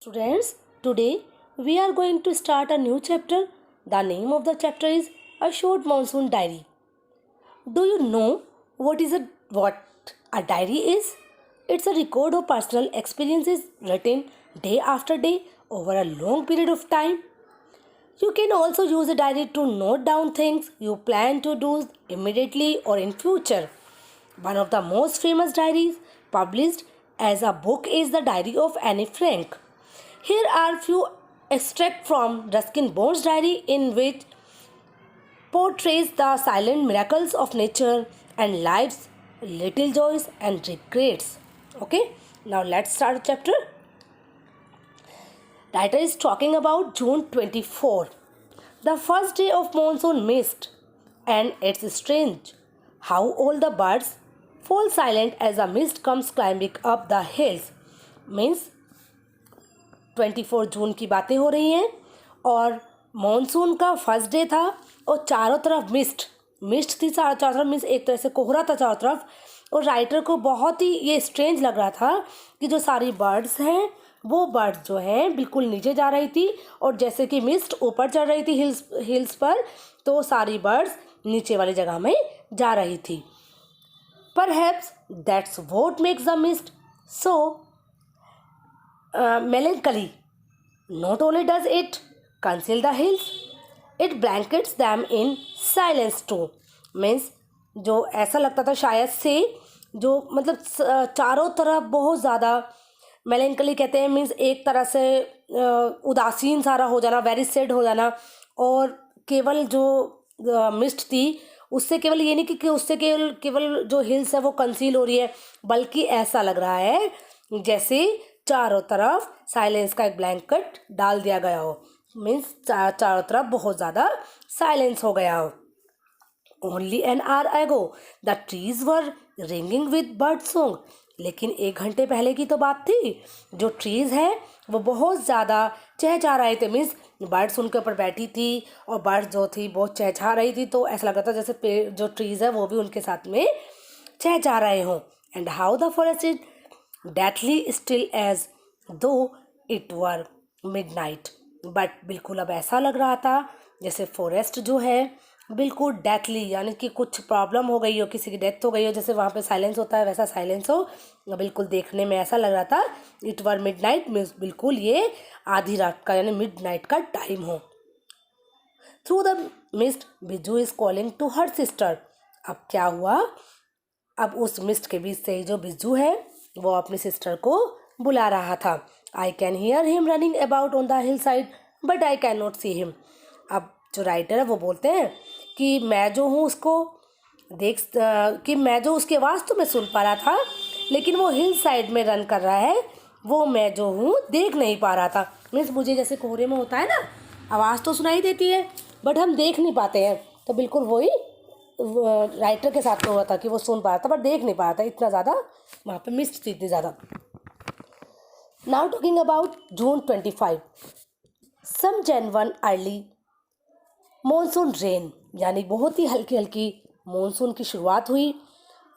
Students, today we are going to start a new chapter. The name of the chapter is A Short Monsoon Diary. Do you know what a diary is? It's a record of personal experiences written day after day over a long period of time. You can also use a diary to note down things you plan to do immediately or in future. One of the most famous diaries published as a book is the Diary of Anne Frank. Here are few extracts from Ruskin Bond's diary in which portrays the silent miracles of nature and life's little joys and regrets. Okay, now let's start the chapter. Writer is talking about June 24, the first day of monsoon mist, and it's strange how all the birds fall silent as the mist comes climbing up the hills. Means 24 जून की बातें हो रही हैं और monsoon का first day था और चारों तरफ मिस्ट थी, चारों तरफ मीन्स एक तरह से कोहरा था चारों तरफ। और राइटर को बहुत ही ये स्ट्रेंज लग रहा था कि जो सारी बर्ड्स हैं वो बर्ड्स जो हैं बिल्कुल नीचे जा रही थी और जैसे कि मिस्ट ऊपर चढ़ रही थी हिल्स पर, तो सारी बर्ड्स नीचे वाली जगह में जा रही थी। Perhaps that's what makes the mist so melancholy. Not only does it conceal the hills, it blankets them in silence too. Means जो ऐसा लगता था शायद से जो मतलब चारों तरफ बहुत ज़्यादा मेलेंकली कहते हैं, मीन्स एक तरह से उदासीन सारा हो जाना, वेरी सैड हो जाना। और केवल जो मिस्ट थी उससे केवल ये नहीं कि उससे केवल जो हिल्स है वो कंसील हो रही है, बल्कि ऐसा लग रहा है जैसे चारों तरफ साइलेंस का एक ब्लैंकेट डाल दिया गया हो। मीन्स चारों तरफ बहुत ज़्यादा साइलेंस हो गया हो। ओनली एन आवर एगो the trees were ringing with bird song. लेकिन 1 घंटे पहले की तो बात थी, जो ट्रीज़ हैं वो बहुत ज़्यादा चहचहा रहे थे। मीन्स बर्ड्स उनके ऊपर बैठी थी और बर्ड्स जो थी बहुत चहचहा रही थी, तो ऐसा लग रहा था जैसे पेड़ जो ट्रीज़ है वो भी उनके साथ में चहचहा रहे हों। And how the forest is deathly still as though it were midnight. But बिल्कुल अब ऐसा लग रहा था जैसे फॉरेस्ट जो है बिल्कुल डेथली, यानी कि कुछ प्रॉब्लम हो गई हो, किसी की डेथ हो गई हो, जैसे वहाँ पे साइलेंस होता है वैसा साइलेंस हो। बिल्कुल देखने में ऐसा लग रहा था इट वर मिडनाइट, मीन्स बिल्कुल ये आधी रात का यानी मिडनाइट का टाइम हो। Through the mist Biju is calling to her sister. अब क्या हुआ, अब उस मिस्ट के बीच से जो बिजू है वो अपनी सिस्टर को बुला रहा था। I can hear him running about on the hill side but I can not see him. अब जो राइटर है वो बोलते हैं कि मैं जो हूँ उसको कि मैं जो उसकी आवाज़ तो मैं सुन पा रहा था, लेकिन वो हिल साइड में रन कर रहा है वो मैं जो हूँ देख नहीं पा रहा था। मीन्स मुझे जैसे कोहरे में होता है ना, आवाज़ तो सुनाई देती है बट हम देख नहीं पाते हैं, तो बिल्कुल वही राइटर के साथ में हुआ था कि वो सुन पा रहा था बट देख नहीं पा रहा था, इतना ज़्यादा वहाँ पे मिस्ट थी, इतनी ज़्यादा। Now talking about June 25, some January early monsoon rain, यानी बहुत ही हल्की हल्की मॉनसून की शुरुआत हुई।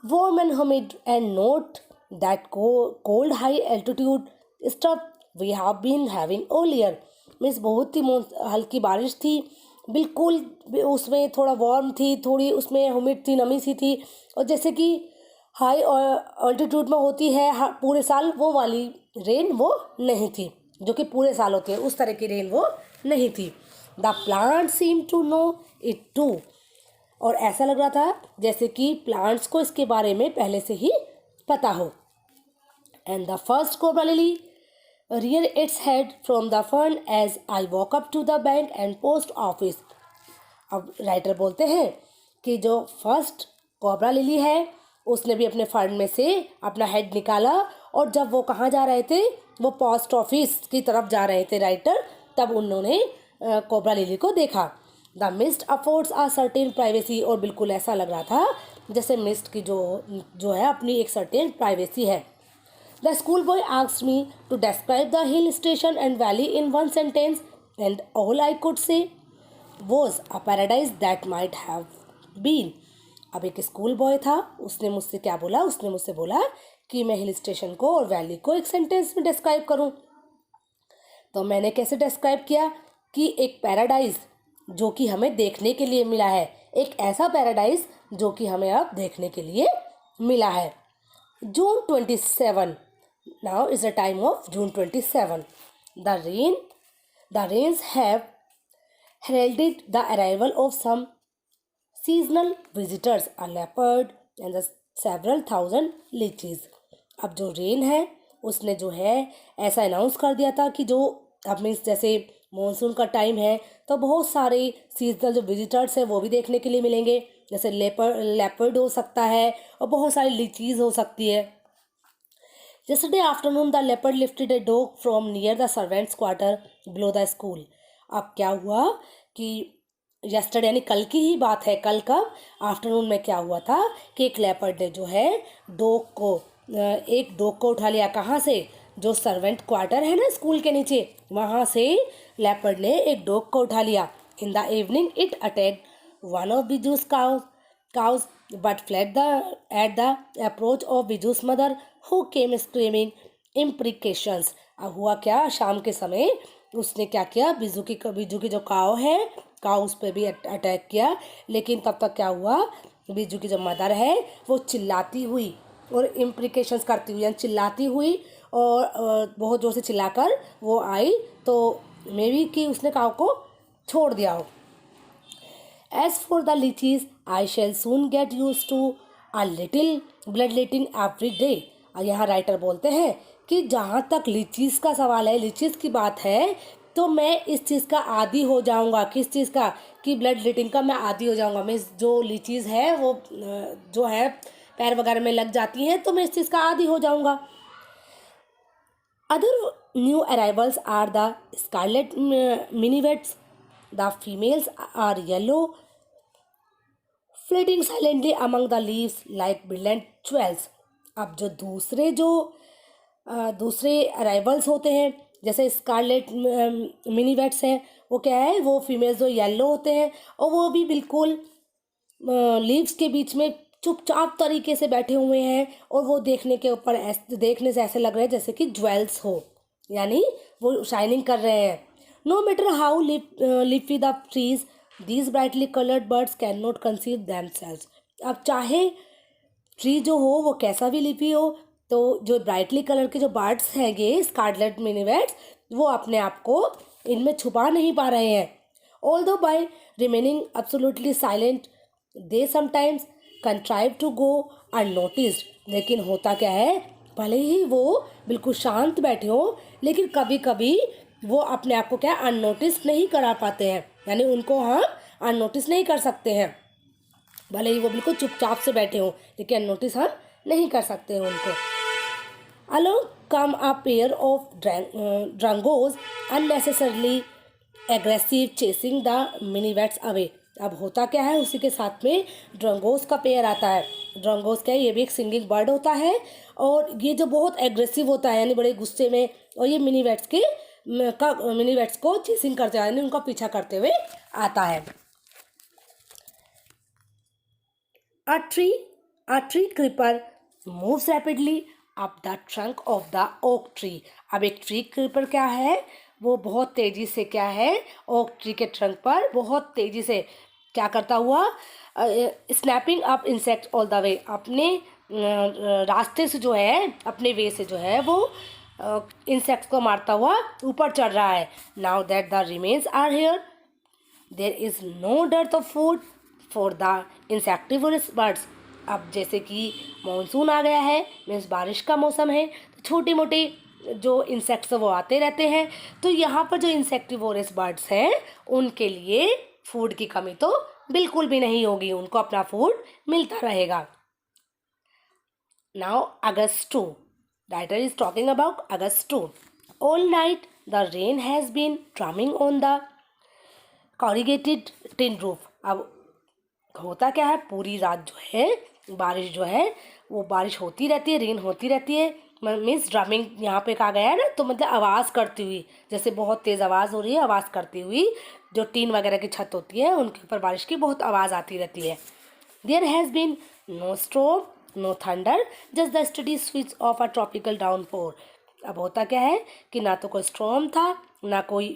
Warm and humid and not that cold high altitude stuff we have been having all year. Means बहुत ही हल्की बारिश थी, बिल्कुल उसमें थोड़ा वार्म थी, थोड़ी उसमें humid थी, नमी सी थी। और जैसे कि हाई ऑल्टीट्यूड में होती है पूरे साल, वो वाली रेन वो नहीं थी जो कि पूरे साल होती है, उस तरह की रेन वो नहीं थी। The plant seem to know it too. और ऐसा लग रहा था जैसे कि प्लांट्स को इसके बारे में पहले से ही पता हो। And the first cobra lily rear its head from the fern as I walk up to the bank and post office। अब राइटर बोलते हैं कि जो फर्स्ट कोबरा लिली है उसने भी अपने फर्न में से अपना हेड निकाला और जब वो कहाँ जा रहे थे, वो पोस्ट ऑफिस की तरफ जा रहे थे राइटर, तब उन्होंने कोबरा लिली को देखा। The mist affords a certain privacy. और बिल्कुल ऐसा लग रहा था जैसे मिस्ट की जो है अपनी एक सर्टेन प्राइवेसी है। The schoolboy asked me to describe the hill station and valley in one sentence, and all I could say was a paradise that might have been। अब एक स्कूल बॉय था, उसने मुझसे क्या बोला, उसने मुझसे बोला कि मैं हिल स्टेशन को और वैली को एक सेंटेंस में डिस्क्राइब करूं। तो मैंने कैसे डिस्क्राइब किया कि एक पैराडाइज जो कि हमें देखने के लिए मिला है, एक ऐसा पैराडाइज जो कि हमें अब देखने के लिए मिला है। June 27, now is the time of June 27. The rains have heralded the arrival of some seasonal visitors, a leopard and the several thousand lychees. अब जो रेन है उसने जो है ऐसा अनाउंस कर दिया था कि जो अब मीन्स जैसे मॉनसून का टाइम है तो बहुत सारे सीजनल जो विजिटर्स हैं वो भी देखने के लिए मिलेंगे, जैसे लेपर्ड हो सकता है और बहुत सारी लीचीज हो सकती है। Yesterday afternoon the leopard lifted a dog from near the servants quarter below the school. अब क्या हुआ कि yesterday यानी कल की ही बात है, कल का आफ्टरनून में क्या हुआ था कि एक लेपर्ड ने जो है एक डॉग को उठा लिया। कहाँ से? जो सर्वेंट क्वार्टर है ना स्कूल के नीचे, वहाँ से लेपर्ड ने एक डॉग को उठा लिया। In the evening it attacked one of Bijju's cows but fled at the approach of Bijju's mother who came screaming imprecations. अब हुआ क्या, शाम के समय उसने क्या किया, बिजू की जो काव है, काव उस पर भी अटैक किया। लेकिन तब तक क्या हुआ, बिजू की जो मदर है वो चिल्लाती हुई और इम्प्रिकेशंस करती हुई यानी चिल्लाती हुई और बहुत ज़ोर से चिल्लाकर वो आई, तो मे बी कि उसने काव को छोड़ दिया हो। As for the lychees, I shall soon get used to a little bloodletting every day. और यहाँ राइटर बोलते हैं कि जहाँ तक लीचीज़ का सवाल है, लीचीज़ की बात है, तो मैं इस चीज़ का आदी हो जाऊँगा। किस चीज़ का? कि ब्लड लेटिंग का मैं आदी हो जाऊँगा। मैं जो लीचीज़ है वो जो है पैर वगैरह में लग जाती हैं, तो मैं इस चीज़ का आदी हो जाऊँगा। Other new arrivals are the scarlet minivets. The females are yellow, flitting silently among the leaves like brilliant jewels. अब दूसरे अराइवल्स होते हैं, जैसे स्कारलेट मिनीवेट्स हैं, वो क्या है, वो फीमेल्स जो येलो होते हैं और वो भी बिल्कुल लीव्स के बीच में चुपचाप तरीके से बैठे हुए हैं और वो देखने से ऐसे लग रहे हैं जैसे कि ज्वेल्स हो, यानी वो शाइनिंग कर रहे हैं। No matter how leafy the trees, these brightly coloured birds can not conceive themselves. अब चाहे ट्री जो हो वो कैसा भी लीफी हो, तो जो ब्राइटली कलर के जो बर्ड्स हैं ये स्कारलेट मिनीवेट्स, वो अपने आप को इनमें छुपा नहीं पा रहे हैं। Although by remaining absolutely silent they sometimes contrive to go unnoticed. लेकिन होता क्या है, भले ही वो बिल्कुल शांत बैठे हो, लेकिन कभी कभी वो अपने आप को क्या अननोटिस नहीं करा पाते हैं, यानी उनको हम अननोटिस नहीं कर सकते हैं। भले ही वो बिल्कुल चुपचाप से बैठे हों, लेकिन अननोटिस हम नहीं कर सकते हैं उनको। Along come a pair of drangos unnecessarily aggressive chasing the minivets away. अब होता क्या है, उसी के साथ में ड्रंगोस का पेयर आता है। ड्रंगोस क्या है, ये भी एक सिंगिंग बर्ड होता है और ये जो बहुत एग्रेसिव होता है यानी बड़े गुस्से में, और ये मिनीवेट्स को चेसिंग करते हुए यानी उनका पीछा करते हुए आता है। A tree creeper moves rapidly up the trunk of the oak tree. अब एक ट्री क्रीपर क्या है, वो बहुत तेजी से क्या है, ओक ट्री के ट्रंक पर बहुत तेजी से क्या करता हुआ, snapping up insect all the way, अपने रास्ते से जो है, अपने वे से जो है वो इंसेक्ट्स को मारता हुआ ऊपर चढ़ रहा है। Now that the remains are here, there is no dearth of food for the insectivorous birds. अब जैसे कि मॉनसून आ गया है, मीन्स बारिश का मौसम है, तो छोटे मोटे जो इंसेक्ट्स वो आते रहते हैं, तो यहाँ पर जो इंसेक्टिवोरस बर्ड्स हैं उनके लिए फूड की कमी तो बिल्कुल भी नहीं होगी, उनको अपना फूड मिलता रहेगा। Now August 2, writer is talking about August 2. All night the rain has been drumming on the corrugated tin roof. अब होता क्या है, पूरी रात जो है बारिश जो है वो बारिश होती रहती है, रेन होती रहती है, मीन्स ड्रमिंग यहाँ पे कहा गया है ना, तो मतलब आवाज़ करती हुई, जैसे बहुत तेज़ आवाज़ हो रही है, आवाज़ करती हुई जो टीन वगैरह की छत होती है उनके ऊपर बारिश की बहुत आवाज़ आती रहती है। There has been no storm no thunder just the steady swish of a tropical downpour. अब होता क्या है कि ना तो कोई स्टॉर्म था, ना कोई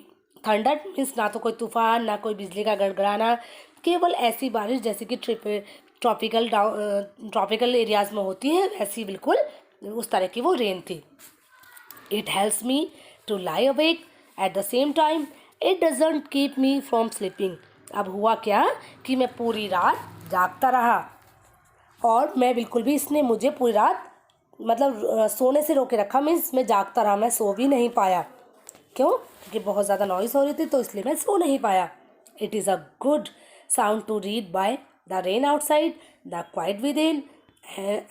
थंडर मीन्स ना तो कोई तूफान, ना कोई बिजली का गड़गड़ाना, केवल ऐसी बारिश जैसे कि ट्रॉपिकल एरियाज़ में होती है, वैसी बिल्कुल उस तरह की वो रेन थी। It helps me to lie awake at the same time it doesn't keep me from sleeping. अब हुआ क्या कि मैं पूरी रात जागता रहा, और मैं बिल्कुल भी इसने मुझे पूरी रात मतलब सोने से रोके रखा, मीन्स मैं जागता रहा, मैं सो भी नहीं पाया। क्यों? क्योंकि बहुत ज़्यादा नॉइज़ हो रही थी, तो इसलिए मैं सो नहीं पाया। It is a good sound to read by the rain outside the quiet within,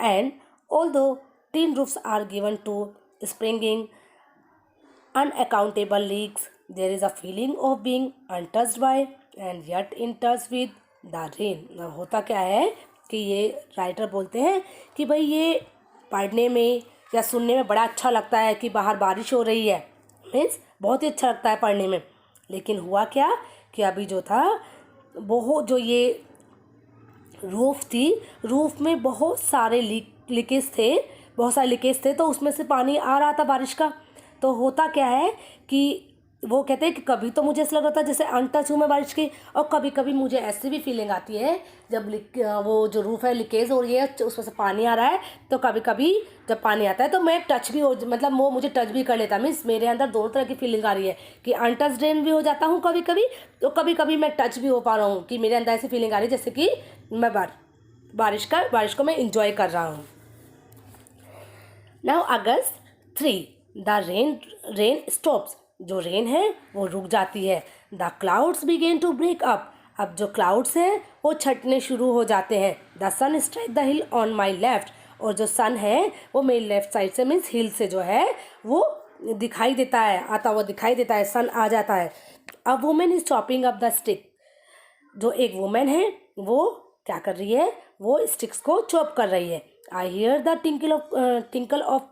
and all though tin roofs are given to springing unaccountable leaks, there is a feeling of being untouched by and yet in touch with the rain। होता क्या है कि ये writer बोलते हैं कि भाई ये पढ़ने में या सुनने में बड़ा अच्छा लगता है कि बाहर बारिश हो रही है, मीन्स बहुत ही अच्छा लगता है पढ़ने में। लेकिन हुआ क्या कि अभी जो था बहुत जो ये रूफ थी, रूफ में बहुत सारे लीकेज थे, बहुत सारे लीकेज थे, तो उसमें से पानी आ रहा था बारिश का। तो होता क्या है कि वो कहते हैं कि कभी तो मुझे ऐसा लग रहा था जैसे अनटच हूँ मैं बारिश की, और कभी कभी मुझे ऐसी भी फीलिंग आती है जब वो जो रूफ है लीकेज हो रही है, उसमें से पानी आ रहा है, तो कभी कभी जब पानी आता है तो मैं टच भी हो मतलब वो मुझे टच भी कर लेता, मीन्स मेरे अंदर दोनों तरह की फीलिंग आ रही है कि अनटच ड्रेन भी हो जाता हूँ कभी कभी, तो कभी कभी मैं टच भी हो पा रहा हूँ कि मेरे अंदर ऐसी फीलिंग आ रही है जैसे कि मैं बारिश को मैं इंजॉय कर रहा हूँ। Now August 3 the rain stops, जो रेन है वो रुक जाती है। The clouds begin to break up, अब जो क्लाउड्स हैं वो छटने शुरू हो जाते हैं। The sun strike the hill on my left, और जो सन है वो मेरी लेफ्ट साइड से मीन्स हिल से जो है वो दिखाई देता है, आता हुआ दिखाई देता है, सन आ जाता है। A women is chopping up the stick, जो एक वुमेन है वो क्या कर रही है, वो स्टिक्स को चॉप कर रही है। I hear the tinkle of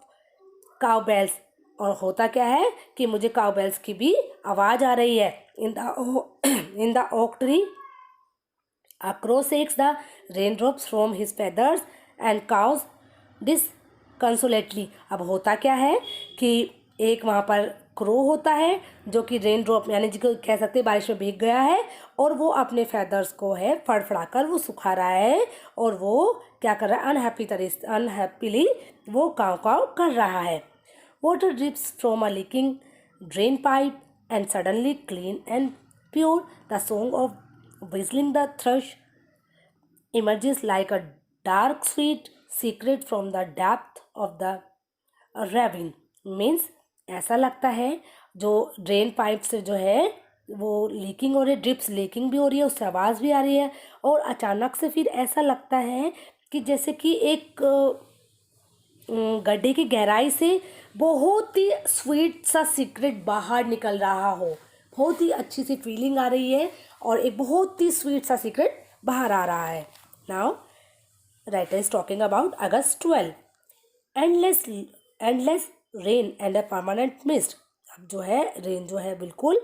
cow bells, और होता क्या है कि मुझे काउ बेल्स की भी आवाज़ आ रही है। In the oak tree a crow shakes the raindrops from his feathers and cows disconsolately। अब होता क्या है कि एक वहाँ पर क्रो होता है जो कि रेन ड्रॉप यानी जिसको कह सकते हैं बारिश में भीग गया है, और वो अपने फेदर्स को है फड़फड़ाकर वो सुखा रहा है, और वो क्या कर रहा है अनहैप्पीली वो काव काव कर रहा है। Water drips from a leaking drain pipe and suddenly clean and pure, the song of whistling the thrush emerges like a dark sweet secret from the depth of the ravine। Means ऐसा लगता है जो drain pipe से जो है वो leaking हो रही है, ड्रिप्स लीकिंग भी हो रही है, उससे आवाज़ भी आ रही है, और अचानक से फिर ऐसा लगता है कि जैसे कि एक गड्ढे की गहराई से बहुत ही स्वीट सा सीक्रेट बाहर निकल रहा हो, बहुत ही अच्छी सी फीलिंग आ रही है, और एक बहुत ही स्वीट सा सीक्रेट बाहर आ रहा है। Now writer is talking about August 12 endless rain and a permanent mist. अब जो है रेन जो है बिल्कुल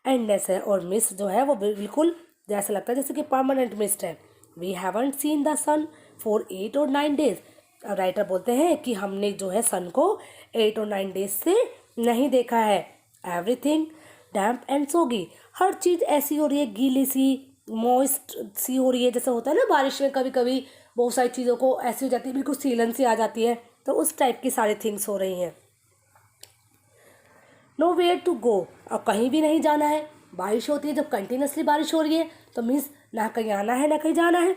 एंडलेस है, और मिस्ट जो है वो बिल्कुल जैसा लगता है जैसे कि परमानेंट मिस्ट है। We haven't seen the sun for 8 और 9 डेज। राइटर बोलते हैं कि हमने जो है सन को 8 और 9 डेज से नहीं देखा है। एवरीथिंग डैम्प एंड सोगी, हर चीज़ ऐसी हो रही है, गीली सी मॉइस्ट सी हो रही है, जैसे होता है ना बारिश में कभी कभी बहुत सारी चीज़ों को ऐसी हो जाती है बिल्कुल सीलन सी आ जाती है, तो उस टाइप की सारी थिंग्स हो रही हैं। नो वेयर टू गो, अब कहीं भी नहीं जाना है। बारिश होती है जब कंटिन्यूसली बारिश हो रही है तो मीन्स ना कहीं आना है ना कहीं जाना है।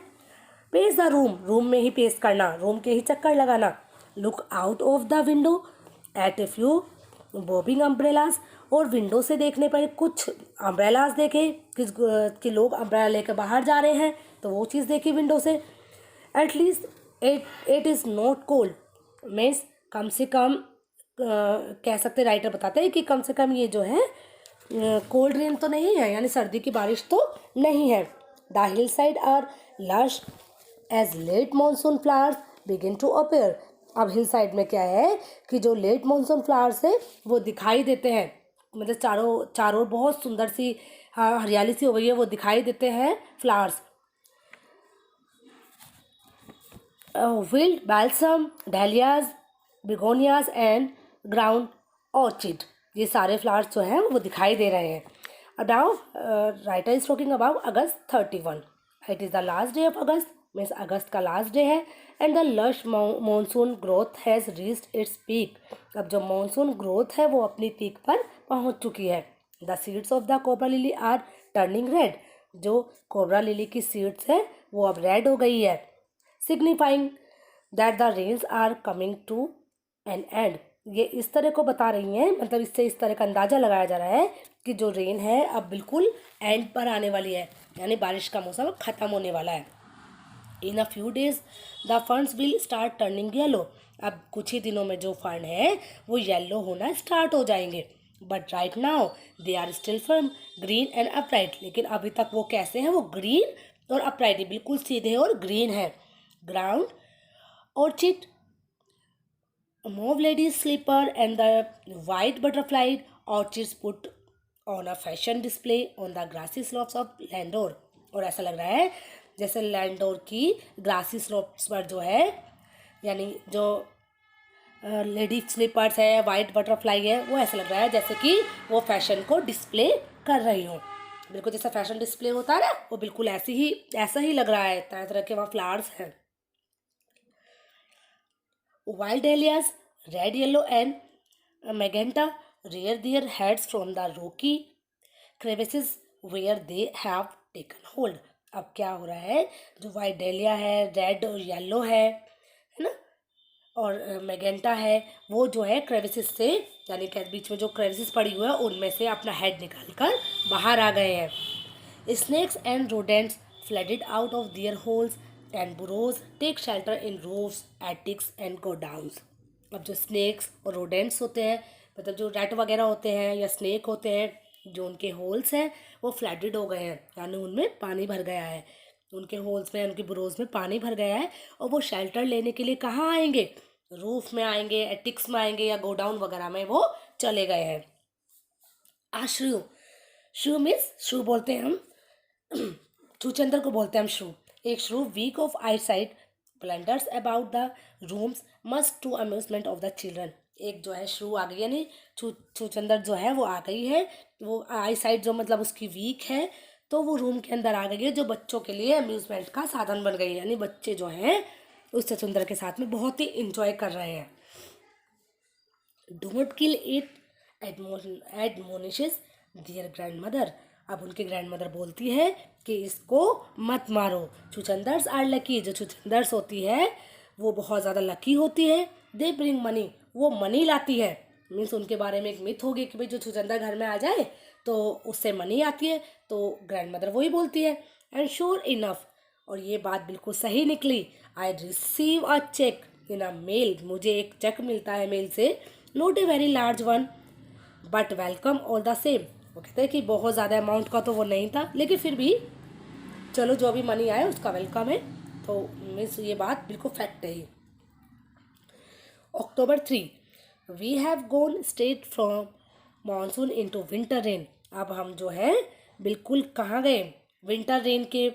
पेस द रूम में ही पेस करना, रूम के ही चक्कर लगाना। Look out of the window at a few bobbing umbrellas, और विंडो से देखने पर कुछ अम्ब्रेलाज देखे कि लोग अम्ब्रेला लेकर बाहर जा रहे हैं, तो वो चीज़ देखी विंडो से। At least it is not cold, means कम से कम कह सकते राइटर बताते हैं कि कम से कम ये जो है कोल्ड रेन तो नहीं है, यानी सर्दी की बारिश तो नहीं है। The hill side are lush as late monsoon flowers begin to appear. अब हिल साइड में क्या है कि जो लेट मानसून फ्लावर्स है वो दिखाई देते हैं, मतलब चारों बहुत सुंदर सी हरियाली सी हो गई है, वो दिखाई देते हैं flowers. Wild balsam, dahlias, begonias and ground orchid, ये सारे फ्लावर्स जो हैं वो दिखाई दे रहे हैं. Now writer is talking about August 31. It is the last day of August, means अगस्त का लास्ट डे है. And the lush monsoon growth has reached its peak. अब जो मानसून ग्रोथ है वो अपनी पीक पर पहुंच चुकी है. The seeds of the cobra lily are turning red. जो कोबरा लिली की सीड्स है वो अब रेड हो गई है. Signifying that the rains are coming to an end. ये इस तरह को बता रही हैं, मतलब इससे इस तरह का अंदाज़ा लगाया जा रहा है कि जो रेन है अब बिल्कुल एंड पर आने वाली है, यानी बारिश का मौसम ख़त्म होने वाला है. In a few days the ferns will start turning yellow. अब कुछ ही दिनों में जो फर्न है वो येलो होना स्टार्ट हो जाएंगे. But right now they are still firm green and upright. लेकिन अभी तक वो कैसे हैं, वो ग्रीन और अपराइट, बिल्कुल सीधे और ग्रीन है. Ground orchid, mauve lady's slipper and the white butterfly orchids put on a fashion display on the grassy slopes of Landour. और ऐसा लग रहा है जैसे लैंडोर की ग्रासी स्लोप्स पर जो है, यानी जो लेडी स्लीपर्स है, वाइट बटरफ्लाई है, वो ऐसा लग रहा है जैसे कि वो फैशन को डिस्प्ले कर रही हो. बिल्कुल जैसा फैशन डिस्प्ले होता है ना, वो बिल्कुल ऐसा ही लग रहा है. तरह तरह के वहाँ फ्लावर्स हैं. Wild dahlias, red, yellow and magenta, rear their heads from the rocky crevices where they have taken hold. अब क्या हो रहा है, जो वाइट डेलिया है, रेड और येलो है ना, और मैगेंटा है, वो जो है क्रेविसेस से, यानी कि बीच में जो क्रेविसेस पड़ी हुई है उनमें से अपना हेड निकाल कर बाहर आ गए हैं. Snakes and rodents flooded out of their holes and burrows take shelter in roofs, attics and godowns. अब जो स्नेक्स और रोडेंट्स होते हैं, मतलब जो रैट वगैरह होते हैं या स्नेक होते हैं, जो उनके होल्स हैं वो फ्लडेड हो गए हैं, यानी उनमें पानी भर गया है. उनके होल्स में, उनके बुरोज में पानी भर गया है. और वो शेल्टर लेने के लिए कहाँ आएंगे, रूफ में आएंगे, एटिक्स में आएंगे या गोडाउन वगैरह में वो चले गए हैं. आश्रू, शू मीन्स शू बोलते हैं हम, छूचंदर को बोलते हैं हम शू. एक shrew weak of eyesight plunders about the rooms must to amusement of the children. एक जो है श्रू आ गई, यानी छूचंदर जो है वो आ गई है. वो आई साइट जो मतलब उसकी वीक है, तो वो रूम के अंदर आ गई है, जो बच्चों के लिए अम्यूजमेंट का साधन बन गई है. यानी बच्चे जो हैं उस छछूंदर के साथ में बहुत ही इंजॉय कर रहे हैं. Don't kill it admonishes their grandmother. अब उनकी ग्रैंड मदर बोलती है कि इसको मत मारो. छुचंदर्स आर लकी. जो छुचंदर्स होती है वो बहुत ज़्यादा लकी होती है. दे ब्रिंग मनी, वो मनी लाती है. मीन्स उनके बारे में एक मिथ होगी कि भाई जो छुचंदर घर में आ जाए तो उससे मनी आती है, तो ग्रैंड मदर वही बोलती है. एंड श्योर इनफ, और ये बात बिल्कुल सही निकली. I receive a cheque in a mail. मुझे एक चेक मिलता है मेल से. Not a very large one but welcome all the same. वो कहते हैं कि बहुत ज़्यादा अमाउंट का तो वो नहीं था, लेकिन फिर भी चलो जो भी मनी आए उसका वेलकम है. तो मीन्स ये बात बिल्कुल फैक्ट है. October 3, we have gone straight from monsoon into winter rain. अब हम जो है बिल्कुल कहाँ गए, विंटर रेन के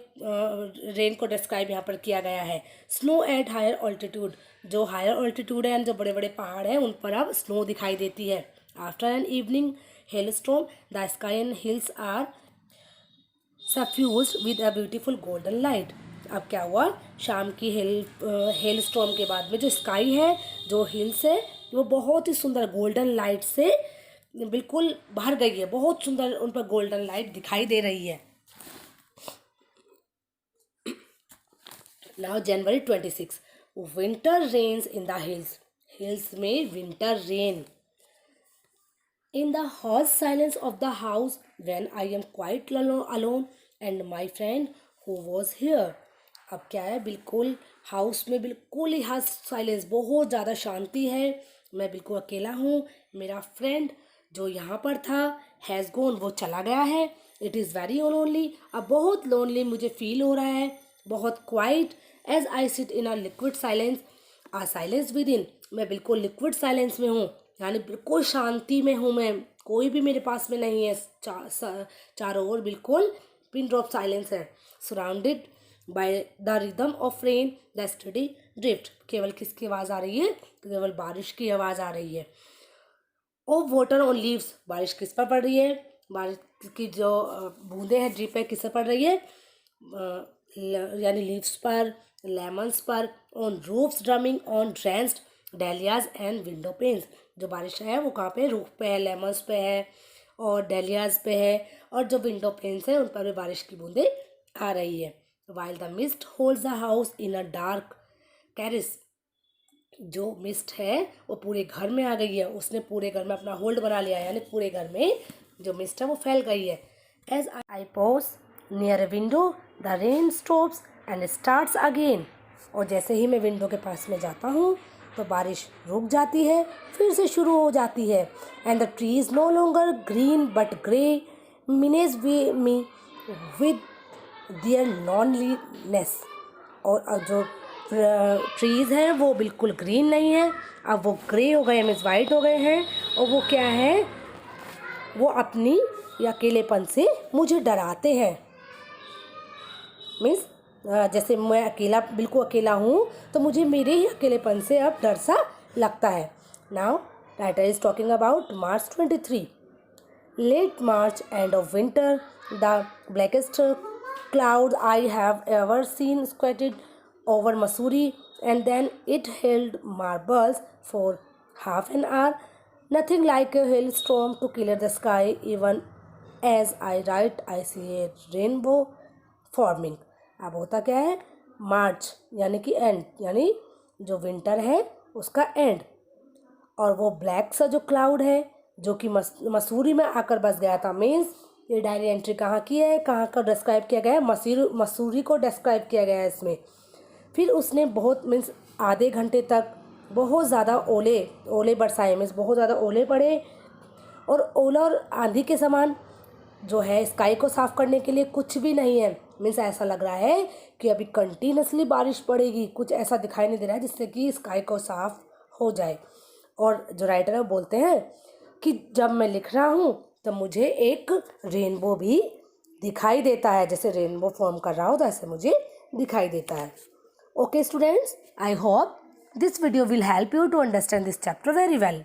रेन को डिस्क्राइब यहाँ पर किया गया है. Snow at higher altitude. जो हायर ऑल्टीट्यूड है, जो बड़े बड़े पहाड़ हैं, उन पर अब स्नो दिखाई देती है. After an evening hailstorm the sky and hills are suffused with a beautiful golden light. अब क्या हुआ, शाम की हेल स्टॉर्म के बाद में जो स्काई है, जो हिल्स है, वो बहुत ही सुंदर गोल्डन लाइट से बिल्कुल भर गई है. बहुत सुंदर उन पर गोल्डन लाइट दिखाई दे रही है. Now January 26, winter rains in the hills. Hills में winter rain. In the harsh silence of the house, when I am quite alone and my friend who was here. अब क्या है, बिल्कुल हाउस में बिल्कुल ही हर्श साइलेंस, बहुत ज़्यादा शांति है. मैं बिल्कुल अकेला हूँ. मेरा फ्रेंड जो यहाँ पर था हैज़ गोन, वो चला गया है. It is very lonely. अब बहुत लोनली मुझे फील हो रहा है, बहुत quiet. As I sit in a liquid silence, a silence within. मैं बिल्कुल लिक्विड साइलेंस में हूँ, यानी बिल्कुल शांति में हूँ मैं. कोई भी मेरे पास में नहीं है. चारों ओर बिल्कुल पिन ड्रॉप साइलेंस है. Surrounded by the rhythm of rain the study drift. केवल किसकी आवाज़ आ रही है, केवल बारिश की आवाज़ आ रही है. ऑफ वाटर ऑन लीव्स, बारिश किस पर पड़ रही है, बारिश की जो बूंदें हैं ड्रिप है किस पर पड़ रही है, यानी लीव्स पर, लेमन्स पर, on roofs drumming on drenched dahlias and window panes. जो बारिश है वो कहाँ पे, रूफ पे है, लेमन्स पे है और डेलियाज पे है, और जो विंडो पेन्स है उन पर भी बारिश की बूंदें आ रही है। While the mist holds the house in a dark caress, जो मिस्ट है वो पूरे घर में आ गई है, उसने पूरे घर में अपना होल्ड बना लिया है, यानी पूरे घर में जो मिस्ट है वो फैल गई है। As I pause near a window the rain stops and starts again, और जैसे ही मैं विंडो के पास में जाता हूँ तो बारिश रुक जाती है, फिर से शुरू हो जाती है। And the trees no longer green but grey menace me with their loneliness, और जो ट्रीज़ हैं वो बिल्कुल ग्रीन नहीं है, अब वो ग्रे हो गए, मीन्स वाइट हो गए हैं, और वो क्या है, वो अपनी अकेलेपन से मुझे डराते हैं। मीन्स जैसे मैं अकेला, बिल्कुल अकेला हूँ, तो मुझे मेरे ही अकेलेपन से अब डर सा लगता है। Now writer is talking about March 23, late March, end of winter, the blackest cloud I have ever seen squatted over Missouri, and then it held marbles for half an hour. Nothing like a hailstorm to clear the sky. Even as I write, I see a rainbow forming. अब होता क्या है, मार्च यानी कि and, यानी जो winter है उसका एंड, और वो ब्लैक सा जो क्लाउड है जो कि मसूरी में आकर बस गया था। मीन्स ये डायरी एंट्री कहाँ की है, कहाँ का डिस्क्राइब किया गया है, मसूरी को डिस्क्राइब किया गया है इसमें। फिर उसने बहुत मीन्स आधे घंटे तक बहुत ज़्यादा ओले बरसाए, मीन्स बहुत ज़्यादा ओले पड़े, और ओला और आंधी के समान जो है स्काई को साफ़ करने के लिए कुछ भी नहीं है। मीन्स ऐसा लग रहा है कि अभी कंटिन्यूसली बारिश पड़ेगी, कुछ ऐसा दिखाई नहीं दे रहा है जिससे कि स्काई को साफ़ हो जाए। और जो राइटर है वो बोलते हैं कि जब मैं लिख रहा हूँ तो मुझे एक रेनबो भी दिखाई देता है, जैसे रेनबो फॉर्म कर रहा हो तो ऐसे मुझे दिखाई देता है। Okay students, I hope this video will help you to understand this chapter very well.